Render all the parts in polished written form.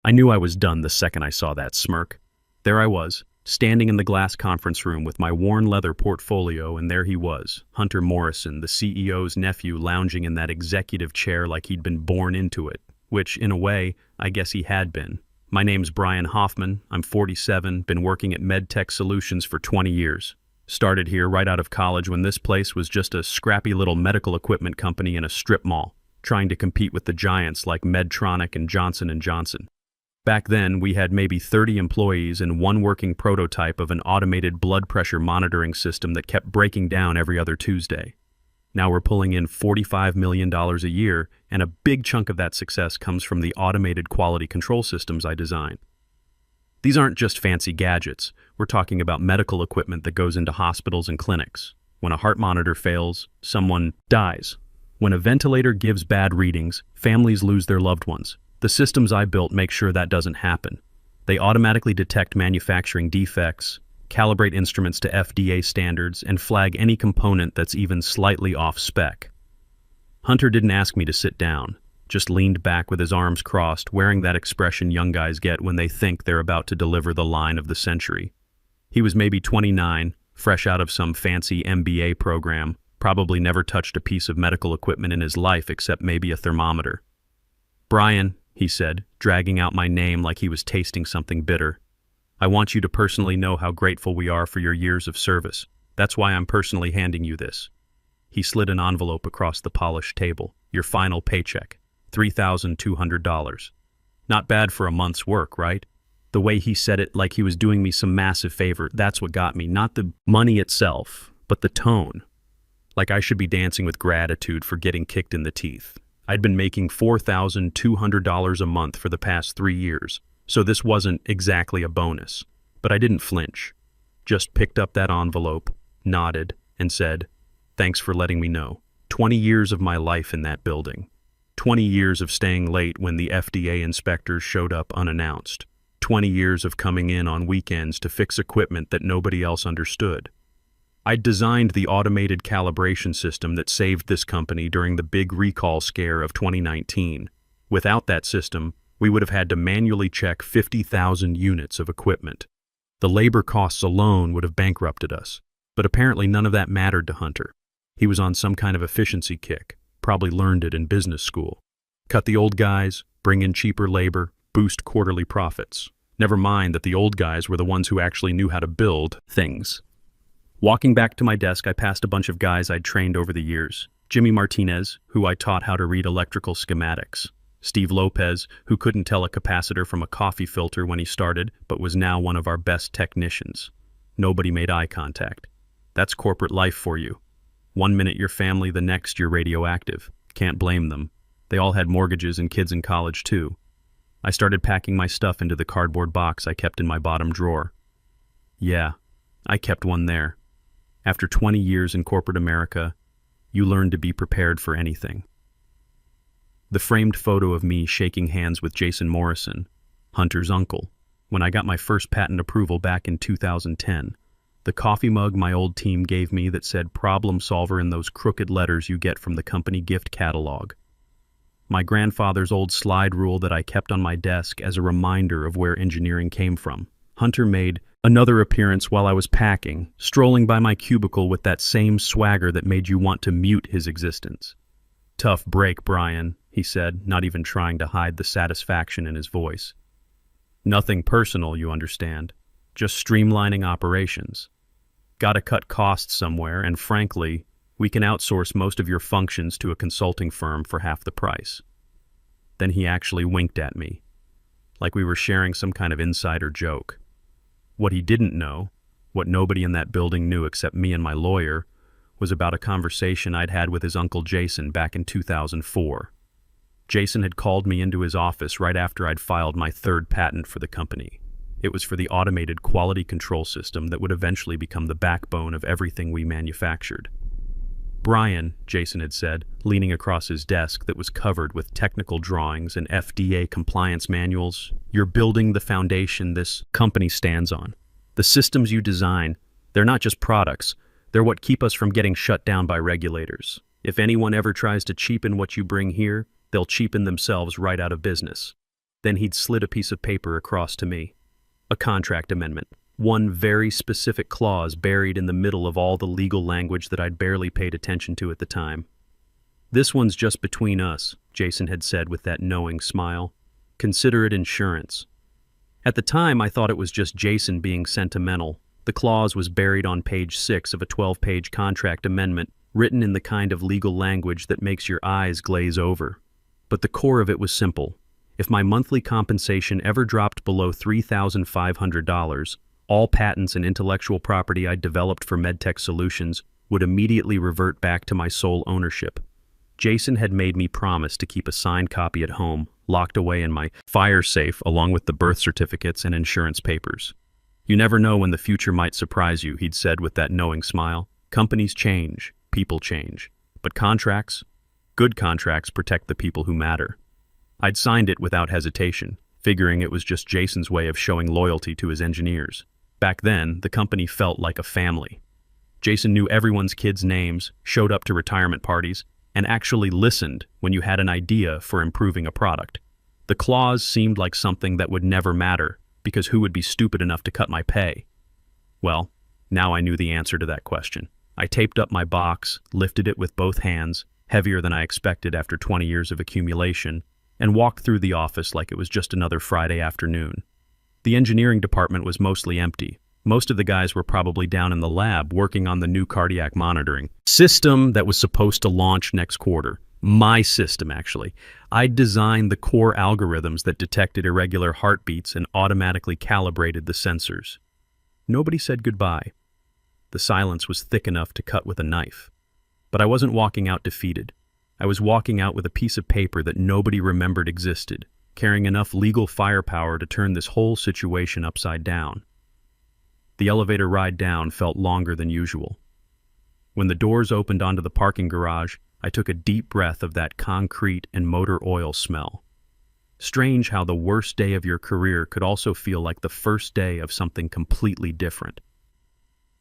I knew I was done the second I saw that smirk. There I was, standing in the glass conference room with my worn leather portfolio, and there he was, Hunter Morrison, the CEO's nephew, lounging in that executive chair like he'd been born into it, which, in a way, I guess he had been. My name's Brian Hoffman, I'm 47, been working at MedTech Solutions for 20 years. Started here right out of college when this place was just a scrappy little medical equipment company in a strip mall, trying to compete with the giants like Medtronic and Johnson & Johnson. Back then, we had maybe 30 employees and one working prototype of an automated blood pressure monitoring system that kept breaking down every other Tuesday. Now we're pulling in $45 million a year, and a big chunk of that success comes from the automated quality control systems I design. These aren't just fancy gadgets. We're talking about medical equipment that goes into hospitals and clinics. When a heart monitor fails, someone dies. When a ventilator gives bad readings, families lose their loved ones. The systems I built make sure that doesn't happen. They automatically detect manufacturing defects, calibrate instruments to FDA standards, and flag any component that's even slightly off spec. Hunter didn't ask me to sit down, just leaned back with his arms crossed, wearing that expression young guys get when they think they're about to deliver the line of the century. He was maybe 29, fresh out of some fancy MBA program, probably never touched a piece of medical equipment in his life except maybe a thermometer. "Brian," he said, dragging out my name like he was tasting something bitter, "I want you to personally know how grateful we are for your years of service. That's why I'm personally handing you this." He slid an envelope across the polished table. "Your final paycheck, $3,200. Not bad for a month's work, right?" The way he said it, like he was doing me some massive favor, that's what got me. Not the money itself, but the tone. Like I should be dancing with gratitude for getting kicked in the teeth. I'd been making $4,200 a month for the past 3 years, so this wasn't exactly a bonus. But I didn't flinch. Just picked up that envelope, nodded, and said, "Thanks for letting me know. 20 years of my life in that building. 20 years of staying late when the FDA inspectors showed up unannounced. 20 years of coming in on weekends to fix equipment that nobody else understood. I'd designed the automated calibration system that saved this company during the big recall scare of 2019. Without that system, we would have had to manually check 50,000 units of equipment. The labor costs alone would have bankrupted us. But apparently none of that mattered to Hunter. He was on some kind of efficiency kick, probably learned it in business school. Cut the old guys, bring in cheaper labor, boost quarterly profits. Never mind that the old guys were the ones who actually knew how to build things. Walking back to my desk, I passed a bunch of guys I'd trained over the years. Jimmy Martinez, who I taught how to read electrical schematics. Steve Lopez, who couldn't tell a capacitor from a coffee filter when he started, but was now one of our best technicians. Nobody made eye contact. That's corporate life for you. 1 minute you're family, the next you're radioactive. Can't blame them. They all had mortgages and kids in college too. I started packing my stuff into the cardboard box I kept in my bottom drawer. Yeah, I kept one there. After 20 years in corporate America, you learn to be prepared for anything. The framed photo of me shaking hands with Jason Morrison, Hunter's uncle, when I got my first patent approval back in 2010. The coffee mug my old team gave me that said problem solver in those crooked letters you get from the company gift catalog. My grandfather's old slide rule that I kept on my desk as a reminder of where engineering came from. Hunter made another appearance while I was packing, strolling by my cubicle with that same swagger that made you want to mute his existence. "Tough break, Brian," he said, not even trying to hide the satisfaction in his voice. "Nothing personal, you understand. Just streamlining operations. Gotta cut costs somewhere, and frankly, we can outsource most of your functions to a consulting firm for half the price." Then he actually winked at me, like we were sharing some kind of insider joke. What he didn't know, what nobody in that building knew except me and my lawyer, was about a conversation I'd had with his uncle Jason back in 2004. Jason had called me into his office right after I'd filed my third patent for the company. It was for the automated quality control system that would eventually become the backbone of everything we manufactured. "Brian," Jason had said, leaning across his desk that was covered with technical drawings and FDA compliance manuals, "you're building the foundation this company stands on. The systems you design, they're not just products, they're what keep us from getting shut down by regulators. If anyone ever tries to cheapen what you bring here, they'll cheapen themselves right out of business." Then he'd slid a piece of paper across to me. A contract amendment. One very specific clause buried in the middle of all the legal language that I'd barely paid attention to at the time. "This one's just between us," Jason had said with that knowing smile. "Consider it insurance." At the time, I thought it was just Jason being sentimental. The clause was buried on page 6 of a 12-page contract amendment, written in the kind of legal language that makes your eyes glaze over. But the core of it was simple. If my monthly compensation ever dropped below $3,500, all patents and intellectual property I'd developed for MedTech solutions would immediately revert back to my sole ownership. Jason had made me promise to keep a signed copy at home, locked away in my fire safe along with the birth certificates and insurance papers. "You never know when the future might surprise you," he'd said with that knowing smile. "Companies change, people change. But contracts, good contracts protect the people who matter." I'd signed it without hesitation, figuring it was just Jason's way of showing loyalty to his engineers. Back then, the company felt like a family. Jason knew everyone's kids' names, showed up to retirement parties, and actually listened when you had an idea for improving a product. The clause seemed like something that would never matter, because who would be stupid enough to cut my pay? Well, now I knew the answer to that question. I taped up my box, lifted it with both hands, heavier than I expected after 20 years of accumulation, and walked through the office like it was just another Friday afternoon. The engineering department was mostly empty. Most of the guys were probably down in the lab working on the new cardiac monitoring system that was supposed to launch next quarter. My system, actually. I'd designed the core algorithms that detected irregular heartbeats and automatically calibrated the sensors. Nobody said goodbye. The silence was thick enough to cut with a knife. But I wasn't walking out defeated. I was walking out with a piece of paper that nobody remembered existed, carrying enough legal firepower to turn this whole situation upside down. The elevator ride down felt longer than usual. When the doors opened onto the parking garage, I took a deep breath of that concrete and motor oil smell. Strange how the worst day of your career could also feel like the first day of something completely different.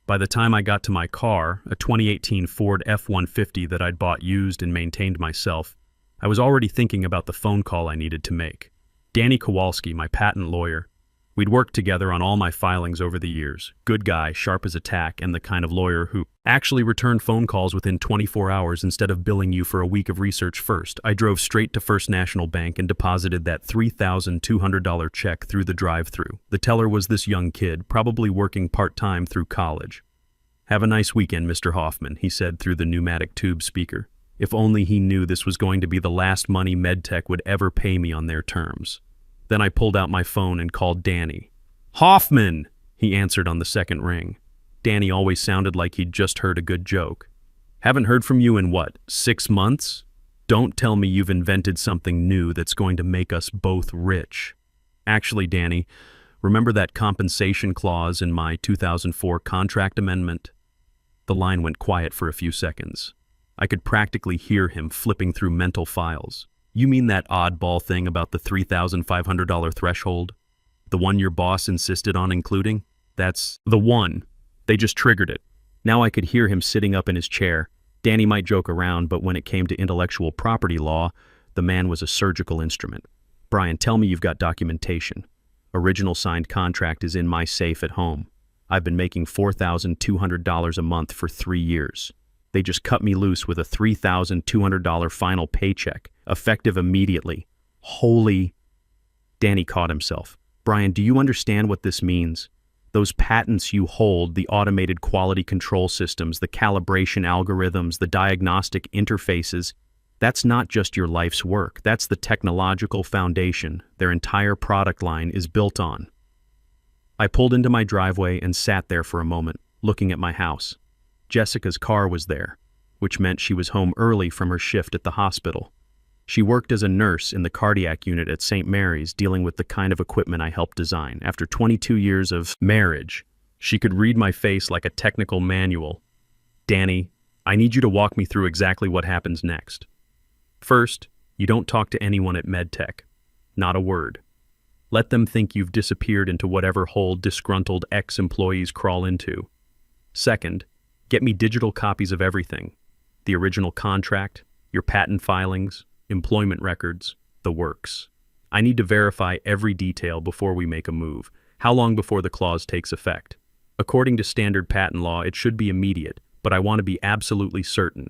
By the time I got to my car, a 2018 Ford F-150 that I'd bought used and maintained myself, I was already thinking about the phone call I needed to make. Danny Kowalski, my patent lawyer. We'd worked together on all my filings over the years. Good guy, sharp as a tack, and the kind of lawyer who actually returned phone calls within 24 hours instead of billing you for a week of research first. I drove straight to First National Bank and deposited that $3,200 check through the drive-thru. The teller was this young kid, probably working part-time through college. "Have a nice weekend, Mr. Hoffman," he said through the pneumatic tube speaker. If only he knew this was going to be the last money MedTech would ever pay me on their terms. Then I pulled out my phone and called Danny. "Hoffman!" he answered on the second ring. Danny always sounded like he'd just heard a good joke. "Haven't heard from you in what, 6 months? Don't tell me you've invented something new that's going to make us both rich." "Actually, Danny, remember that compensation clause in my 2004 contract amendment?" The line went quiet for a few seconds. I could practically hear him flipping through mental files. "You mean that oddball thing about the $3,500 threshold? The one your boss insisted on including? That's the one. They just triggered it." Now I could hear him sitting up in his chair. Danny might joke around, but when it came to intellectual property law, the man was a surgical instrument. "Brian, tell me you've got documentation. Original signed contract is in my safe at home. I've been making $4,200 a month for 3 years. They just cut me loose with a $3,200 final paycheck, effective immediately. Holy..." Danny caught himself. "Brian, do you understand what this means? Those patents you hold, the automated quality control systems, the calibration algorithms, the diagnostic interfaces, that's not just your life's work. That's the technological foundation their entire product line is built on." I pulled into my driveway and sat there for a moment, looking at my house. Jessica's car was there, which meant she was home early from her shift at the hospital. She worked as a nurse in the cardiac unit at St. Mary's, dealing with the kind of equipment I helped design. After 22 years of marriage, she could read my face like a technical manual. "Danny, I need you to walk me through exactly what happens next. First, you don't talk to anyone at MedTech. Not a word. Let them think you've disappeared into whatever hole disgruntled ex-employees crawl into. Second, get me digital copies of everything. The original contract, your patent filings, employment records, the works. I need to verify every detail before we make a move. How long before the clause takes effect? According to standard patent law, it should be immediate, but I want to be absolutely certain.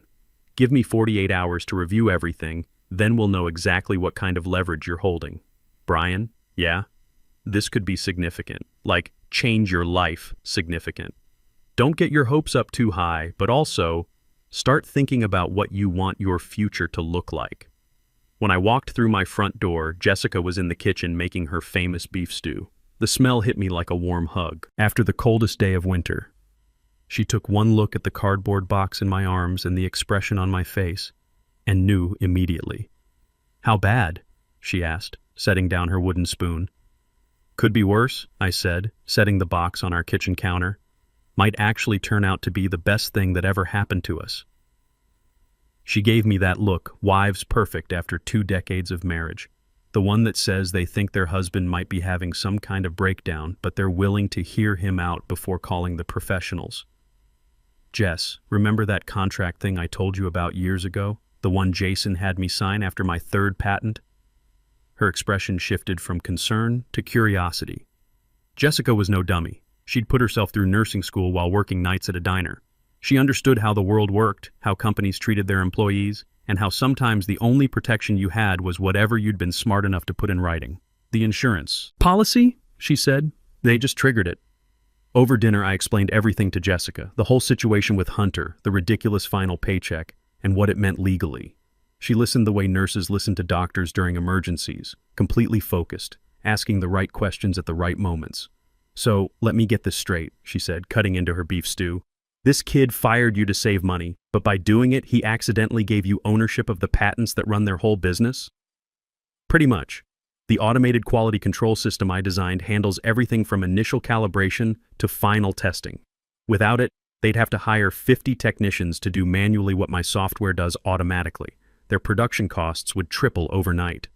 Give me 48 hours to review everything, then we'll know exactly what kind of leverage you're holding. Brian, yeah? This could be significant, like change your life significant. Don't get your hopes up too high, but also start thinking about what you want your future to look like. When I walked through my front door, Jessica was in the kitchen making her famous beef stew. The smell hit me like a warm hug. After the coldest day of winter, she took one look at the cardboard box in my arms and the expression on my face, and knew immediately. How bad? She asked, setting down her wooden spoon. Could be worse, I said, setting the box on our kitchen counter. Might actually turn out to be the best thing that ever happened to us. She gave me that look, wives perfect after 2 decades of marriage. The one that says they think their husband might be having some kind of breakdown, but they're willing to hear him out before calling the professionals. Jess, remember that contract thing I told you about years ago? The one Jason had me sign after my 3rd patent? Her expression shifted from concern to curiosity. Jessica was no dummy. She'd put herself through nursing school while working nights at a diner. She understood how the world worked, how companies treated their employees, and how sometimes the only protection you had was whatever you'd been smart enough to put in writing. The insurance policy, she said. They just triggered it. Over dinner, I explained everything to Jessica, the whole situation with Hunter, the ridiculous final paycheck, and what it meant legally. She listened the way nurses listen to doctors during emergencies, completely focused, asking the right questions at the right moments. So, let me get this straight, she said, cutting into her beef stew. This kid fired you to save money, but by doing it, he accidentally gave you ownership of the patents that run their whole business? Pretty much. The automated quality control system I designed handles everything from initial calibration to final testing. Without it, they'd have to hire 50 technicians to do manually what my software does automatically. Their production costs would triple overnight.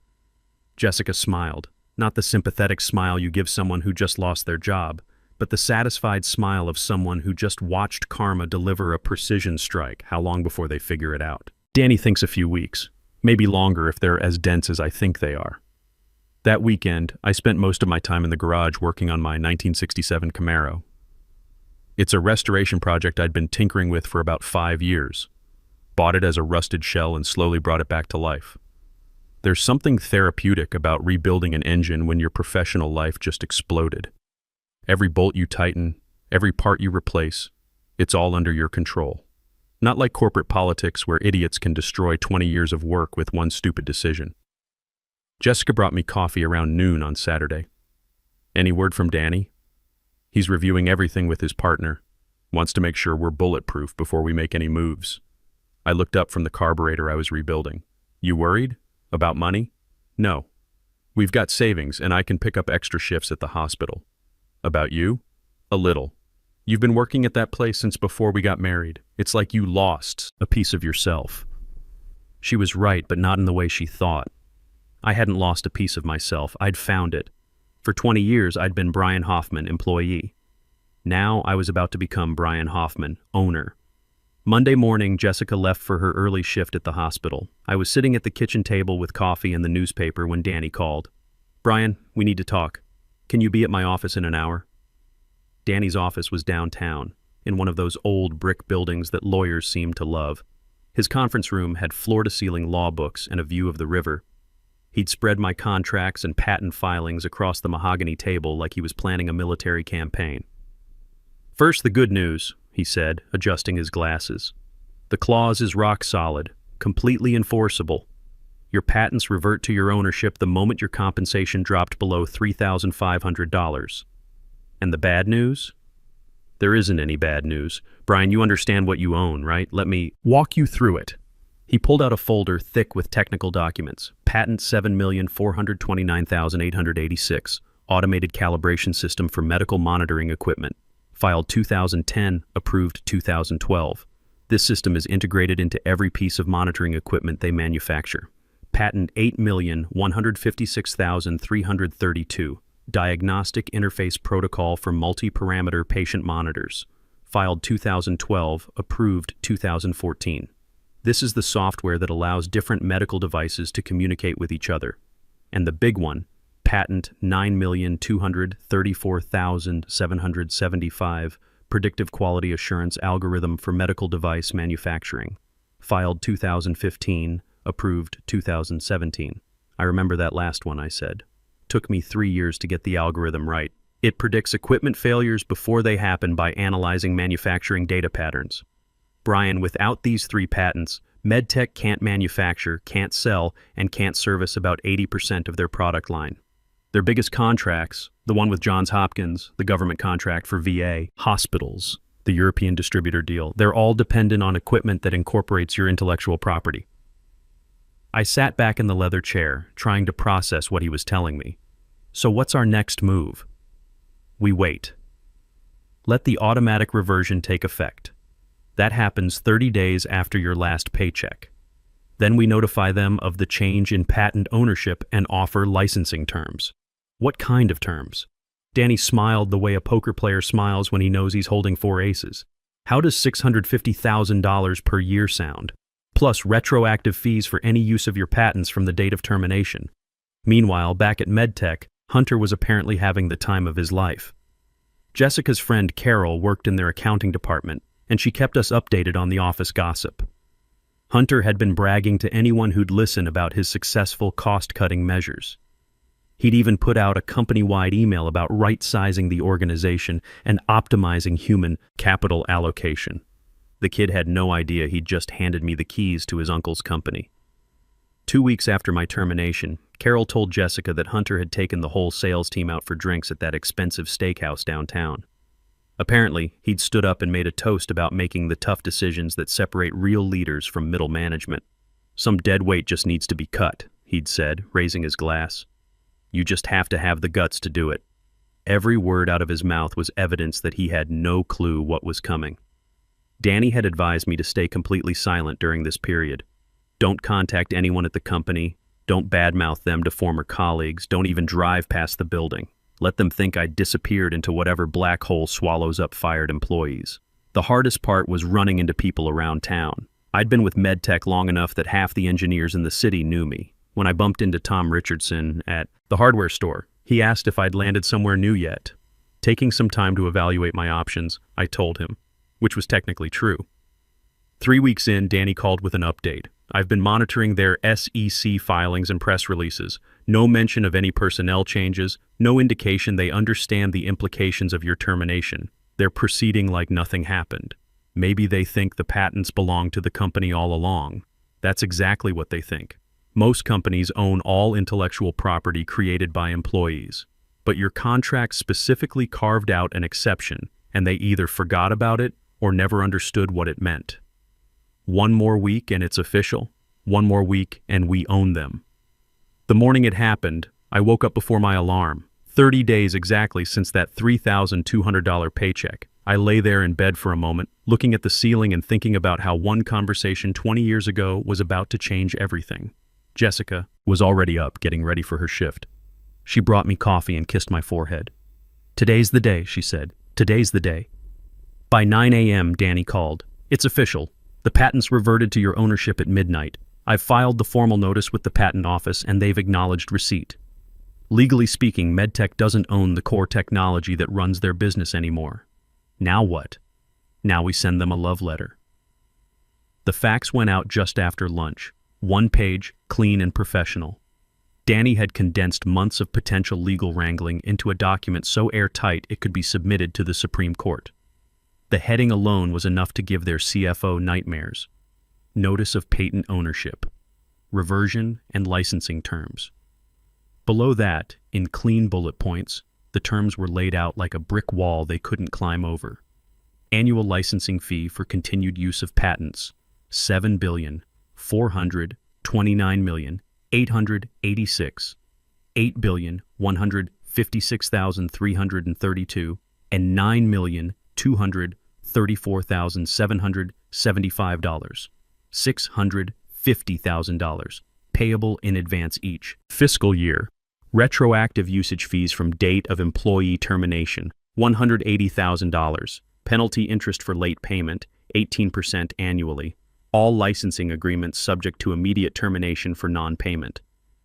Jessica smiled, not the sympathetic smile you give someone who just lost their job, but the satisfied smile of someone who just watched karma deliver a precision strike. How long before they figure it out? Danny thinks a few weeks, maybe longer if they're as dense as I think they are. That weekend, I spent most of my time in the garage working on my 1967 Camaro. It's a restoration project I'd been tinkering with for about 5 years. Bought it as a rusted shell and slowly brought it back to life. There's something therapeutic about rebuilding an engine when your professional life just exploded. Every bolt you tighten, every part you replace, it's all under your control. Not like corporate politics where idiots can destroy 20 years of work with one stupid decision. Jessica brought me coffee around noon on Saturday. Any word from Danny? He's reviewing everything with his partner. Wants to make sure we're bulletproof before we make any moves. I looked up from the carburetor I was rebuilding. You worried? About money? No. We've got savings and I can pick up extra shifts at the hospital. About you? A little. You've been working at that place since before we got married. It's like you lost a piece of yourself. She was right, but not in the way she thought. I hadn't lost a piece of myself. I'd found it. For 20 years, I'd been Brian Hoffman, employee. Now I was about to become Brian Hoffman, owner. Monday morning, Jessica left for her early shift at the hospital. I was sitting at the kitchen table with coffee and the newspaper when Danny called. Brian, we need to talk. Can you be at my office in an hour? Danny's office was downtown, in one of those old brick buildings that lawyers seem to love. His conference room had floor-to-ceiling law books and a view of the river. He'd spread my contracts and patent filings across the mahogany table like he was planning a military campaign. First, the good news, he said, adjusting his glasses. The clause is rock solid, completely enforceable. Your patents revert to your ownership the moment your compensation dropped below $3,500. And the bad news? There isn't any bad news. Brian, you understand what you own, right? Let me walk you through it. He pulled out a folder thick with technical documents. Patent 7,429,886, automated calibration system for medical monitoring equipment. Filed 2010, approved 2012. This system is integrated into every piece of monitoring equipment they manufacture. Patent 8,156,332, diagnostic interface protocol for multi-parameter patient monitors. Filed 2012, approved 2014. This is the software that allows different medical devices to communicate with each other. And the big one, patent 9,234,775, predictive quality assurance algorithm for medical device manufacturing. Filed 2015, approved 2017. I remember that last one, I said. Took me 3 years to get the algorithm right. It predicts equipment failures before they happen by analyzing manufacturing data patterns. Brian, without these 3 patents, MedTech can't manufacture, can't sell, and can't service about 80% of their product line. Their biggest contracts, the one with Johns Hopkins, the government contract for VA, hospitals, the European distributor deal, they're all dependent on equipment that incorporates your intellectual property. I sat back in the leather chair, trying to process what he was telling me. So what's our next move? We wait. Let the automatic reversion take effect. That happens 30 days after your last paycheck. Then we notify them of the change in patent ownership and offer licensing terms. What kind of terms? Danny smiled the way a poker player smiles when he knows he's holding 4 aces. How does $650,000 per year sound? Plus retroactive fees for any use of your patents from the date of termination. Meanwhile, back at MedTech, Hunter was apparently having the time of his life. Jessica's friend Carol worked in their accounting department, and she kept us updated on the office gossip. Hunter had been bragging to anyone who'd listen about his successful cost-cutting measures. He'd even put out a company-wide email about right-sizing the organization and optimizing human capital allocation. The kid had no idea he'd just handed me the keys to his uncle's company. 2 weeks after my termination, Carol told Jessica that Hunter had taken the whole sales team out for drinks at that expensive steakhouse downtown. Apparently, he'd stood up and made a toast about making the tough decisions that separate real leaders from middle management. Some dead weight just needs to be cut, he'd said, raising his glass. You just have to have the guts to do it. Every word out of his mouth was evidence that he had no clue what was coming. Danny had advised me to stay completely silent during this period. Don't contact anyone at the company. Don't badmouth them to former colleagues. Don't even drive past the building. Let them think I disappeared into whatever black hole swallows up fired employees. The hardest part was running into people around town. I'd been with MedTech long enough that half the engineers in the city knew me. When I bumped into Tom Richardson at the hardware store, he asked if I'd landed somewhere new yet. Taking some time to evaluate my options, I told him, which was technically true. 3 weeks in, Danny called with an update. I've been monitoring their SEC filings and press releases. No mention of any personnel changes, no indication they understand the implications of your termination. They're proceeding like nothing happened. Maybe they think the patents belong to the company all along. That's exactly what they think. Most companies own all intellectual property created by employees. But your contract specifically carved out an exception, and they either forgot about it or never understood what it meant. 1 more week and it's official. 1 more week and we own them. The morning it happened, I woke up before my alarm. 30 days exactly since that $3,200 paycheck. I lay there in bed for a moment, looking at the ceiling and thinking about how one conversation 20 years ago was about to change everything. Jessica was already up, getting ready for her shift. She brought me coffee and kissed my forehead. "Today's the day," she said. "Today's the day." By 9 a.m., Danny called. "It's official. The patents reverted to your ownership at midnight. I've filed the formal notice with the patent office and they've acknowledged receipt. Legally speaking, MedTech doesn't own the core technology that runs their business anymore. Now what? Now we send them a love letter." The fax went out just after lunch. 1 page, clean and professional. Danny had condensed months of potential legal wrangling into a document so airtight it could be submitted to the Supreme Court. The heading alone was enough to give their CFO nightmares. Notice of patent ownership, reversion, and licensing terms. Below that, in clean bullet points, the terms were laid out like a brick wall they couldn't climb over. Annual licensing fee for continued use of patents, $7,429,886, $8,156,332, and $9,234,775, $650,000, payable in advance each. Fiscal year. Retroactive usage fees from date of employee termination, $180,000. Penalty interest for late payment, 18% annually. All licensing agreements subject to immediate termination for non-payment.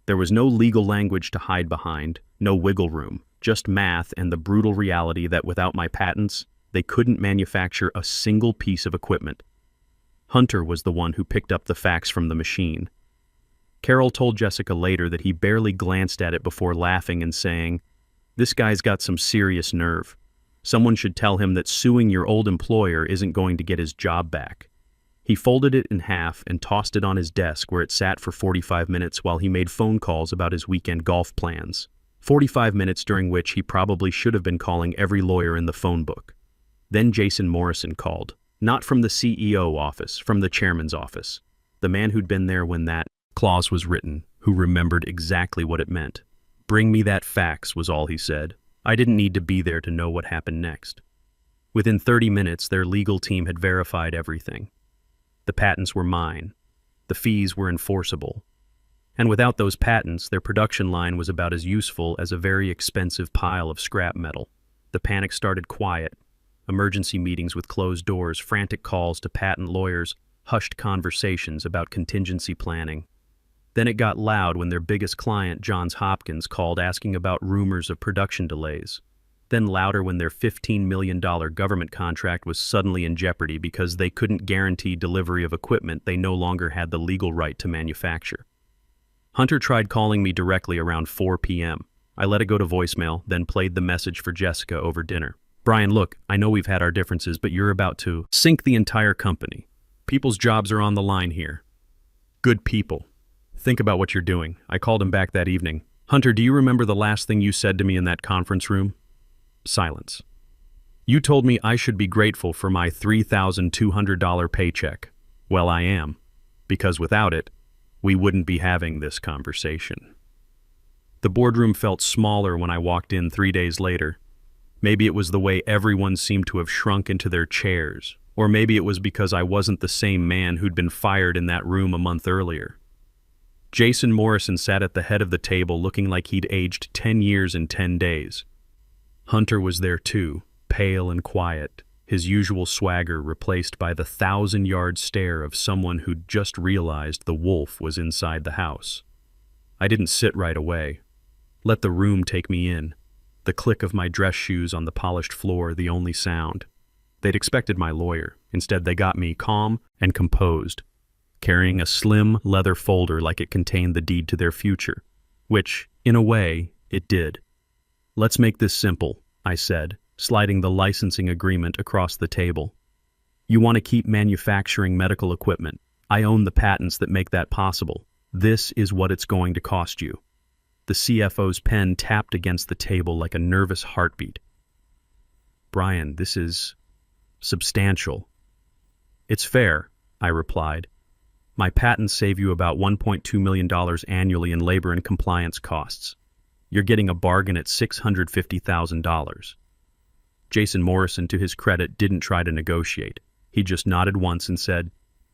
There was no legal language to hide behind, no wiggle room, just math and the brutal reality that without my patents, they couldn't manufacture a single piece of equipment. Hunter was the one who picked up the facts from the machine. Carol told Jessica later that he barely glanced at it before laughing and saying, "This guy's got some serious nerve. Someone should tell him that suing your old employer isn't going to get his job back." He folded it in half and tossed it on his desk where it sat for 45 minutes while he made phone calls about his weekend golf plans. 45 minutes during which he probably should have been calling every lawyer in the phone book. Then Jason Morrison called. Not from the CEO office, from the chairman's office. The man who'd been there when that clause was written, who remembered exactly what it meant. "Bring me that fax," was all he said. I didn't need to be there to know what happened next. Within 30 minutes, their legal team had verified everything. The patents were mine. The fees were enforceable. And without those patents, their production line was about as useful as a very expensive pile of scrap metal. The panic started quiet. Emergency meetings with closed doors, frantic calls to patent lawyers, hushed conversations about contingency planning. Then it got loud when their biggest client, Johns Hopkins, called asking about rumors of production delays. Then louder when their $15 million government contract was suddenly in jeopardy because they couldn't guarantee delivery of equipment they no longer had the legal right to manufacture. Hunter tried calling me directly around 4 p.m. I let it go to voicemail, then played the message for Jessica over dinner. "Brian, look, I know we've had our differences, but you're about to sink the entire company. People's jobs are on the line here. Good people. Think about what you're doing." I called him back that evening. "Hunter, do you remember the last thing you said to me in that conference room?" Silence. "You told me I should be grateful for my $3,200 paycheck. Well, I am, because without it, we wouldn't be having this conversation." The boardroom felt smaller when I walked in 3 days later. Maybe it was the way everyone seemed to have shrunk into their chairs, or maybe it was because I wasn't the same man who'd been fired in that room a month earlier. Jason Morrison sat at the head of the table looking like he'd aged 10 years in 10 days. Hunter was there too, pale and quiet, his usual swagger replaced by the 1,000-yard stare of someone who'd just realized the wolf was inside the house. I didn't sit right away. Let the room take me in. The click of my dress shoes on the polished floor the only sound. They'd expected my lawyer. Instead, they got me calm and composed, carrying a slim leather folder like it contained the deed to their future, which, in a way, it did. "Let's make this simple," I said, sliding the licensing agreement across the table. "You want to keep manufacturing medical equipment. I own the patents that make that possible. This is what it's going to cost you." The CFO's pen tapped against the table like a nervous heartbeat. "Brian, this is substantial." "It's fair," I replied. "My patents save you about $1.2 million annually in labor and compliance costs. You're getting a bargain at $650,000. Jason Morrison, to his credit, didn't try to negotiate. He just nodded once and said,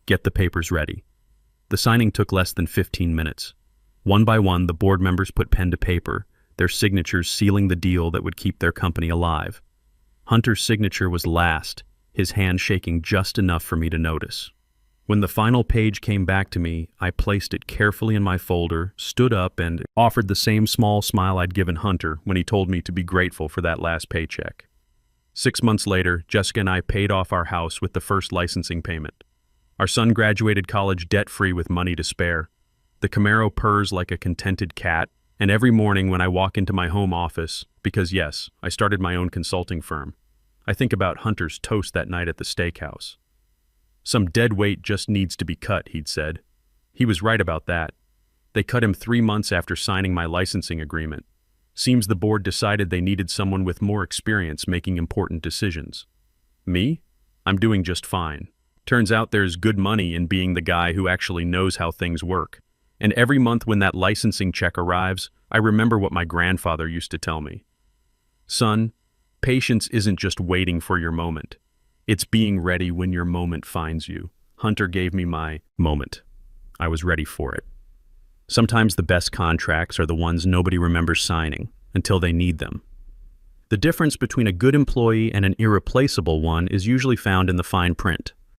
"Get the papers ready." The signing took less than 15 minutes. One by one, the board members put pen to paper, their signatures sealing the deal that would keep their company alive. Hunter's signature was last, his hand shaking just enough for me to notice. When the final page came back to me, I placed it carefully in my folder, stood up, and offered the same small smile I'd given Hunter when he told me to be grateful for that last paycheck. 6 months later, Jessica and I paid off our house with the first licensing payment. Our son graduated college debt-free with money to spare. The Camaro purrs like a contented cat, and every morning when I walk into my home office, because yes, I started my own consulting firm, I think about Hunter's toast that night at the steakhouse. "Some dead weight just needs to be cut," he'd said. He was right about that. They cut him 3 months after signing my licensing agreement. Seems the board decided they needed someone with more experience making important decisions. Me? I'm doing just fine. Turns out there's good money in being the guy who actually knows how things work. And every month when that licensing check arrives, I remember what my grandfather used to tell me. "Son, patience isn't just waiting for your moment. It's being ready when your moment finds you." Hunter gave me my moment. I was ready for it. Sometimes the best contracts are the ones nobody remembers signing until they need them. The difference between a good employee and an irreplaceable one is usually found in the fine print.